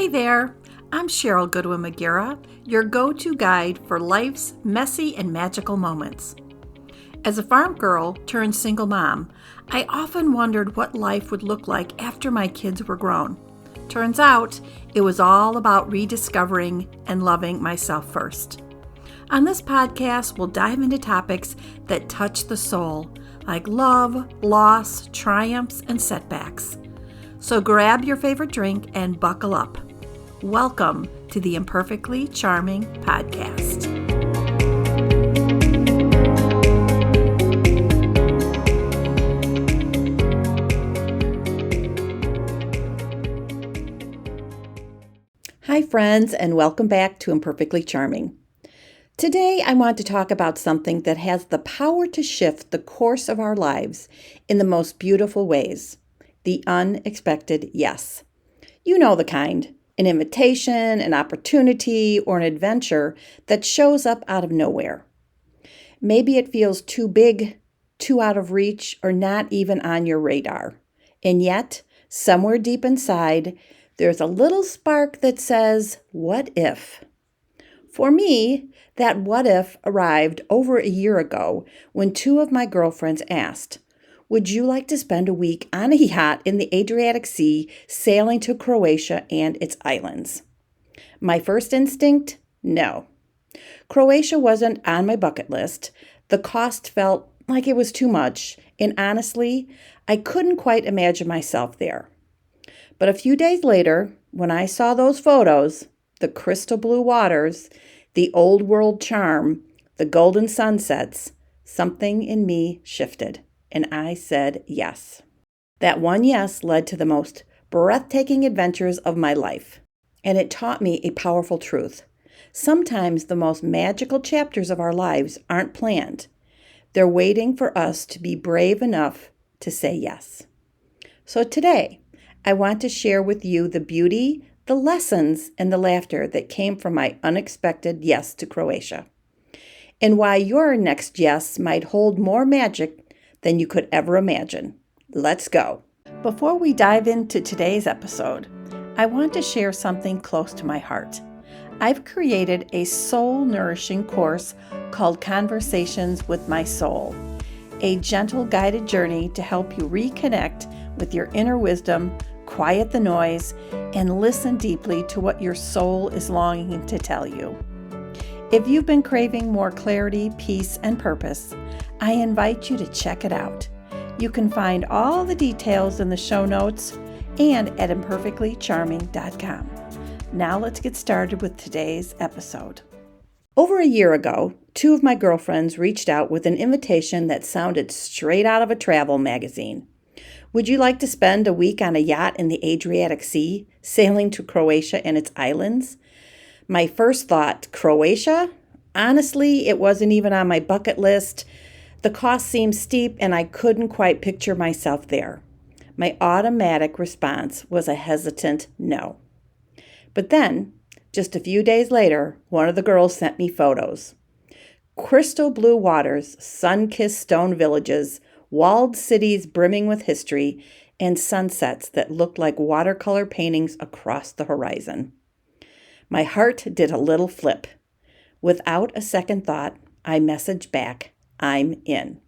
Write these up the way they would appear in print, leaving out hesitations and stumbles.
Hey there, I'm Sheryl Goodwin-McGarrah, your go-to guide for life's messy and magical moments. As a farm girl turned single mom, I often wondered what life would look like after my kids were grown. Turns out, it was all about rediscovering and loving myself first. On this podcast, we'll dive into topics that touch the soul, like love, loss, triumphs, and setbacks. So grab your favorite drink and buckle up. Welcome to the Imperfectly Charming podcast. Hi friends, and welcome back to Imperfectly Charming. Today I want to talk about something that has the power to shift the course of our lives in the most beautiful ways. The unexpected yes. You know the kind. An invitation, an opportunity, or an adventure that shows up out of nowhere. Maybe it feels too big, too out of reach, or not even on your radar. And yet, somewhere deep inside, there's a little spark that says, what if? For me, that what if arrived over a year ago when two of my girlfriends asked, would you like to spend a week on a yacht in the Adriatic Sea sailing to Croatia and its islands? My first instinct? No. Croatia wasn't on my bucket list. The cost felt like it was too much, and honestly, I couldn't quite imagine myself there. But a few days later, when I saw those photos, the crystal blue waters, the old world charm, the golden sunsets, something in me shifted. And I said yes. That one yes led to the most breathtaking adventures of my life. And it taught me a powerful truth. Sometimes the most magical chapters of our lives aren't planned. They're waiting for us to be brave enough to say yes. So today, I want to share with you the beauty, the lessons, and the laughter that came from my unexpected yes to Croatia. And why your next yes might hold more magic than you could ever imagine. Let's go. Before we dive into today's episode, I want to share something close to my heart. I've created a soul-nourishing course called Conversations with My Soul, a gentle guided journey to help you reconnect with your inner wisdom, quiet the noise, and listen deeply to what your soul is longing to tell you. If you've been craving more clarity, peace, and purpose, I invite you to check it out. You can find all the details in the show notes and at imperfectlycharming.com. Now let's get started with today's episode. Over a year ago, two of my girlfriends reached out with an invitation that sounded straight out of a travel magazine. Would you like to spend a week on a yacht in the Adriatic Sea, sailing to Croatia and its islands? My first thought, Croatia? Honestly, it wasn't even on my bucket list. The cost seemed steep and I couldn't quite picture myself there. My automatic response was a hesitant no. But then, just a few days later, one of the girls sent me photos. Crystal blue waters, sun-kissed stone villages, walled cities brimming with history, and sunsets that looked like watercolor paintings across the horizon. My heart did a little flip. Without a second thought, I messaged back, I'm in.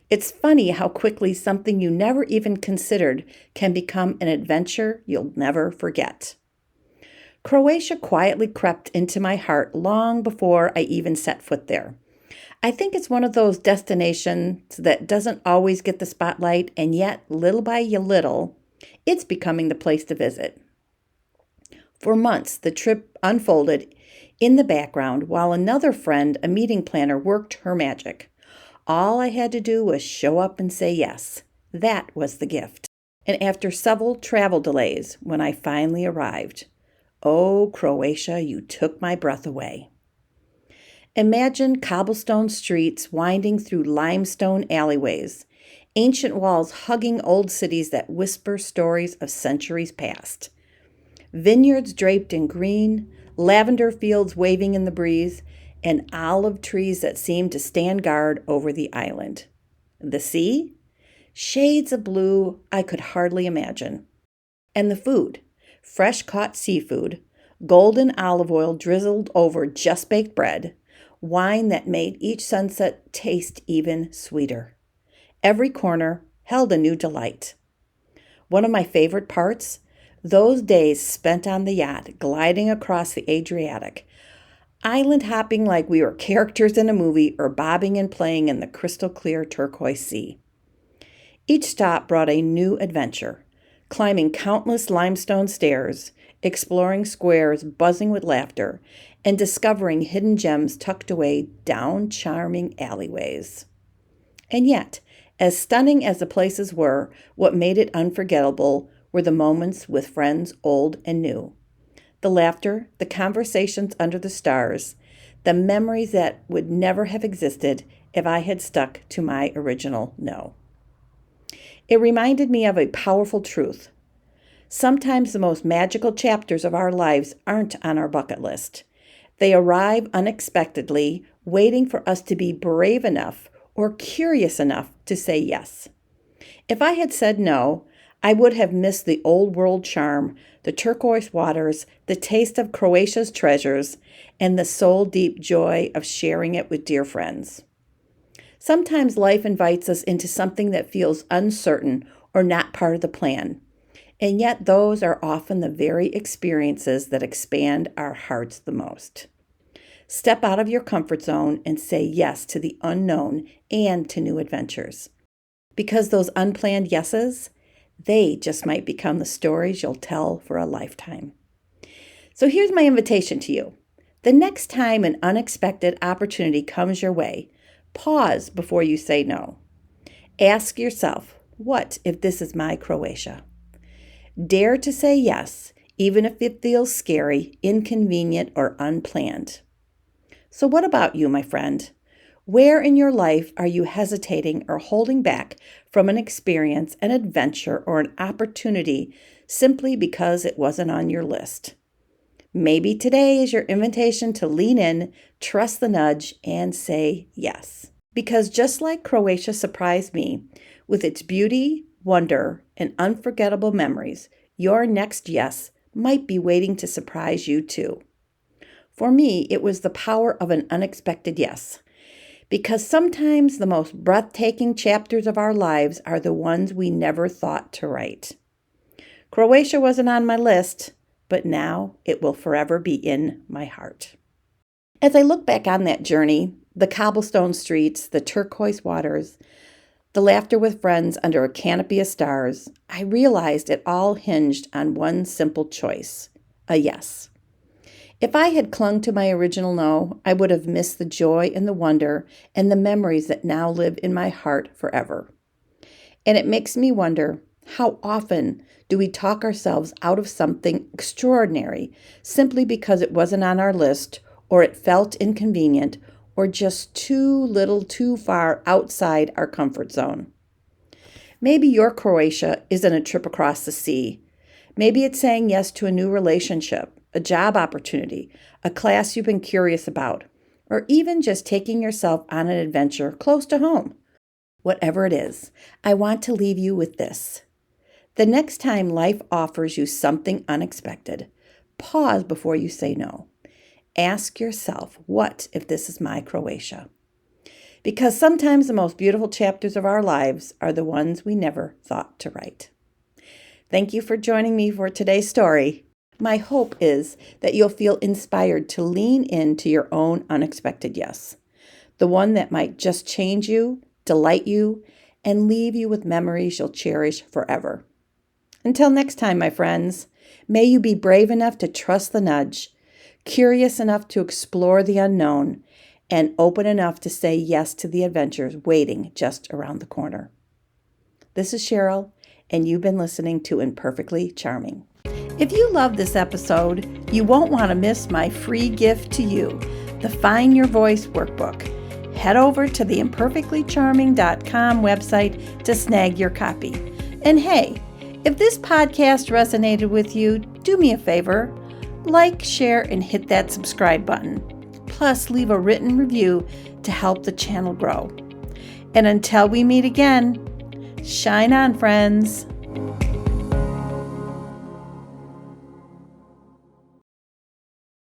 It's funny how quickly something you never even considered can become an adventure you'll never forget. Croatia quietly crept into my heart long before I even set foot there. I think it's one of those destinations that doesn't always get the spotlight, and yet, little by little, it's becoming the place to visit. For months, the trip unfolded in the background while another friend, a meeting planner, worked her magic. All I had to do was show up and say yes. That was the gift. And after several travel delays, when I finally arrived, oh, Croatia, you took my breath away. Imagine cobblestone streets winding through limestone alleyways, ancient walls hugging old cities that whisper stories of centuries past. Vineyards draped in green, lavender fields waving in the breeze, and olive trees that seemed to stand guard over the island. The sea? Shades of blue I could hardly imagine. And the food. fresh caught seafood, golden olive oil drizzled over just baked bread, wine that made each sunset taste even sweeter. Every corner held a new delight. One of my favorite parts? Those days spent on the yacht, gliding across the Adriatic, island hopping like we were characters in a movie or bobbing and playing in the crystal clear turquoise sea. Each stop brought a new adventure, climbing countless limestone stairs, exploring squares buzzing with laughter, and discovering hidden gems tucked away down charming alleyways. And yet, as stunning as the places were, what made it unforgettable were the moments with friends old and new. The laughter, the conversations under the stars, the memories that would never have existed if I had stuck to my original no. It reminded me of a powerful truth. Sometimes the most magical chapters of our lives aren't on our bucket list. They arrive unexpectedly, waiting for us to be brave enough or curious enough to say yes. If I had said no, I would have missed the old world charm, the turquoise waters, the taste of Croatia's treasures, and the soul-deep joy of sharing it with dear friends. Sometimes life invites us into something that feels uncertain or not part of the plan, and yet those are often the very experiences that expand our hearts the most. Step out of your comfort zone and say yes to the unknown and to new adventures. Because those unplanned yeses, they just might become the stories you'll tell for a lifetime. So here's my invitation to you. The next time an unexpected opportunity comes your way, pause before you say no. Ask yourself, what if this is my Croatia? Dare to say yes, even if it feels scary, inconvenient, or unplanned. So what about you, my friend? Where in your life are you hesitating or holding back from an experience, an adventure, or an opportunity simply because it wasn't on your list? Maybe today is your invitation to lean in, trust the nudge, and say yes. Because just like Croatia surprised me with its beauty, wonder, and unforgettable memories, your next yes might be waiting to surprise you too. For me, it was the power of an unexpected yes. Because sometimes the most breathtaking chapters of our lives are the ones we never thought to write. Croatia wasn't on my list, but now it will forever be in my heart. As I look back on that journey, the cobblestone streets, the turquoise waters, the laughter with friends under a canopy of stars, I realized it all hinged on one simple choice, a yes. If I had clung to my original no, I would have missed the joy and the wonder and the memories that now live in my heart forever. And it makes me wonder, how often do we talk ourselves out of something extraordinary simply because it wasn't on our list, or it felt inconvenient, or just too little too far outside our comfort zone? Maybe your Croatia isn't a trip across the sea. Maybe it's saying yes to a new relationship, a job opportunity, a class you've been curious about, or even just taking yourself on an adventure close to home. Whatever it is, I want to leave you with this. The next time life offers you something unexpected, pause before you say no. Ask yourself, what if this is my Croatia? Because sometimes the most beautiful chapters of our lives are the ones we never thought to write. Thank you for joining me for today's story. My hope is that you'll feel inspired to lean into your own unexpected yes, the one that might just change you, delight you, and leave you with memories you'll cherish forever. Until next time, my friends, may you be brave enough to trust the nudge, curious enough to explore the unknown, and open enough to say yes to the adventures waiting just around the corner. This is Sheryl, and you've been listening to Imperfectly Charming. If you love this episode, you won't want to miss my free gift to you, the Find Your Voice workbook. Head over to the imperfectlycharming.com website to snag your copy. And hey, if this podcast resonated with you, do me a favor, like, share, and hit that subscribe button. Plus, leave a written review to help the channel grow. And until we meet again, shine on, friends.